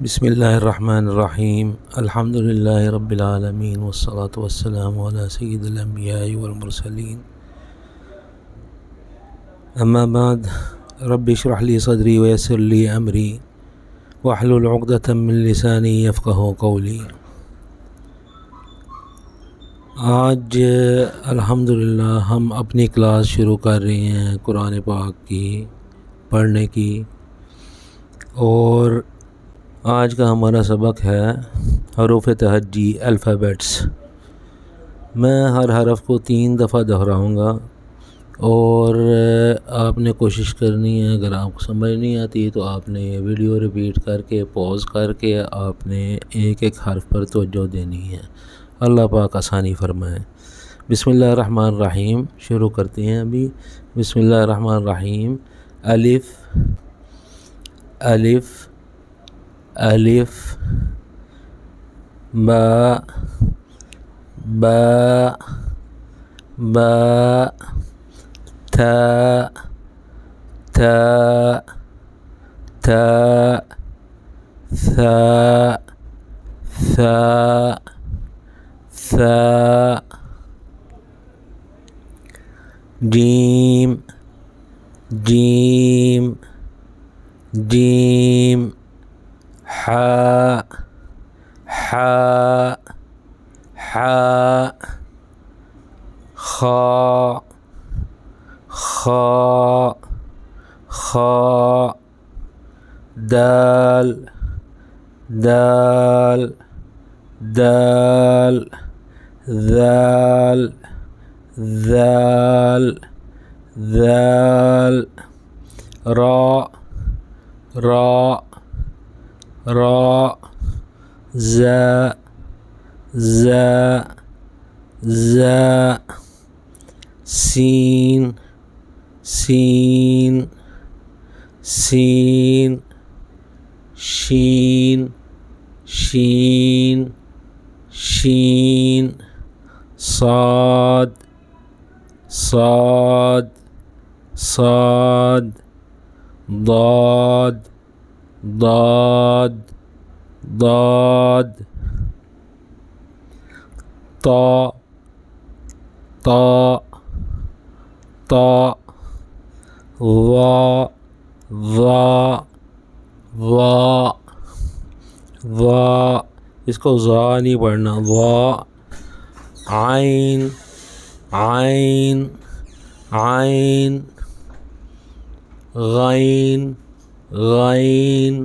بسم اللہ الرحمن الرحیم الحمد للہ رب العالمین والصلاة والسلام علی سید الانبیاء والمرسلین اما بعد رب اشرح لی صدری ویسر لی امری واحلل عقدۃ من لسانی یفقہوا قولی۔ آج الحمدللہ ہم اپنی کلاس شروع کر رہے ہیں قرآن پاک کی پڑھنے کی، اور آج کا ہمارا سبق ہے حروف تہجی الفابیٹس۔ میں ہر حرف کو 3 دفعہ دہراؤں گا اور آپ نے کوشش کرنی ہے، اگر آپ کو سمجھ نہیں آتی تو آپ نے یہ ویڈیو ریپیٹ کر کے پوز کر کے آپ نے ایک ایک حرف پر توجہ دینی ہے۔ اللہ پاک آسانی فرمائے۔ بسم اللہ الرحمن الرحیم، شروع کرتے ہیں ابھی۔ بسم اللہ الرحمن الرحیم۔ الف الف الف، با با با، تا تا تا، ثا ثا ثا، جیم جیم جیم، حاء حاء حاء، خاء خاء خاء، دال دال دال، ذال ذال ذال، راء راء راء، زاء زاء زاء، سین سین سین، شین شین شین، صاد صاد صاد، ضاد ضاد ضاد، طاء طاء طاء، ظاء ظاء ظاء ظاء، اس کو ظا نہیں پڑھنا، ظاء، عین عین عین، غین غین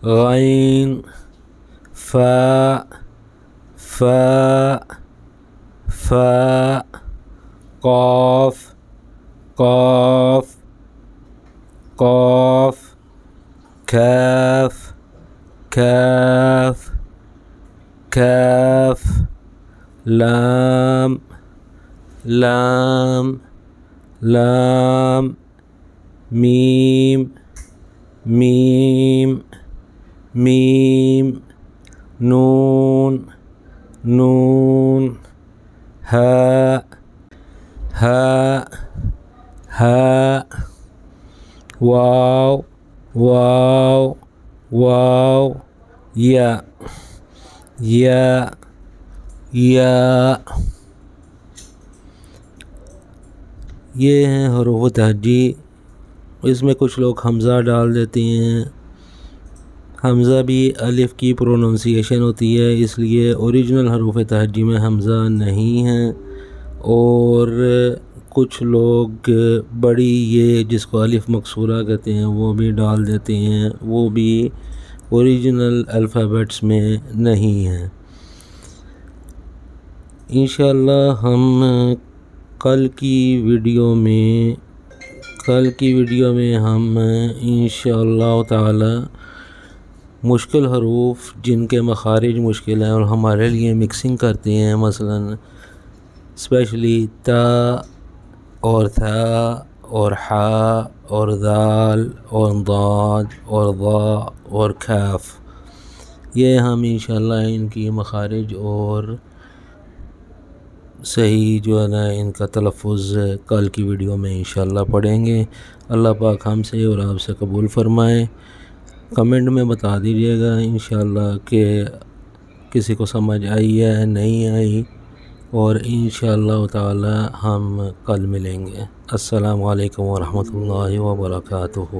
غین، فاء فاء فاء، قاف قاف قاف، کاف کاف کاف، لام لام لام، میم میم میم، نون نون، ہاء ہاء ہاء، واو واو واو، یا یا یا۔ یہ ہیں حروف تہجی۔ اس میں کچھ لوگ حمزہ ڈال دیتے ہیں، حمزہ بھی الف کی پروننسیشن ہوتی ہے، اس لیے اوریجنل حروف تہجی میں حمزہ نہیں ہے، اور کچھ لوگ بڑی یہ جس کو الف مکسورہ کہتے ہیں وہ بھی ڈال دیتے ہیں، وہ بھی اوریجنل الفابیٹس میں نہیں ہیں۔ انشاءاللہ ہم کل کی ویڈیو میں ہم انشاءاللہ تعالی مشکل حروف جن کے مخارج مشکل ہیں اور ہمارے لیے مکسنگ کرتے ہیں، مثلا اسپیشلی تا اور تھا اور حا اور ذال اور ضاد اور ضا اور کاف، یہ ہم انشاءاللہ ان کی مخارج اور صحیح جو ہے نا ان کا تلفظ کل کی ویڈیو میں انشاءاللہ پڑھیں گے۔ اللہ پاک ہم سے اور آپ سے قبول فرمائے۔ کمنٹ میں بتا دیجیے گا انشاءاللہ کہ کسی کو سمجھ آئی ہے نہیں آئی، اور انشاءاللہ تعالی ہم کل ملیں گے۔ السلام علیکم ورحمۃ اللہ وبرکاتہ۔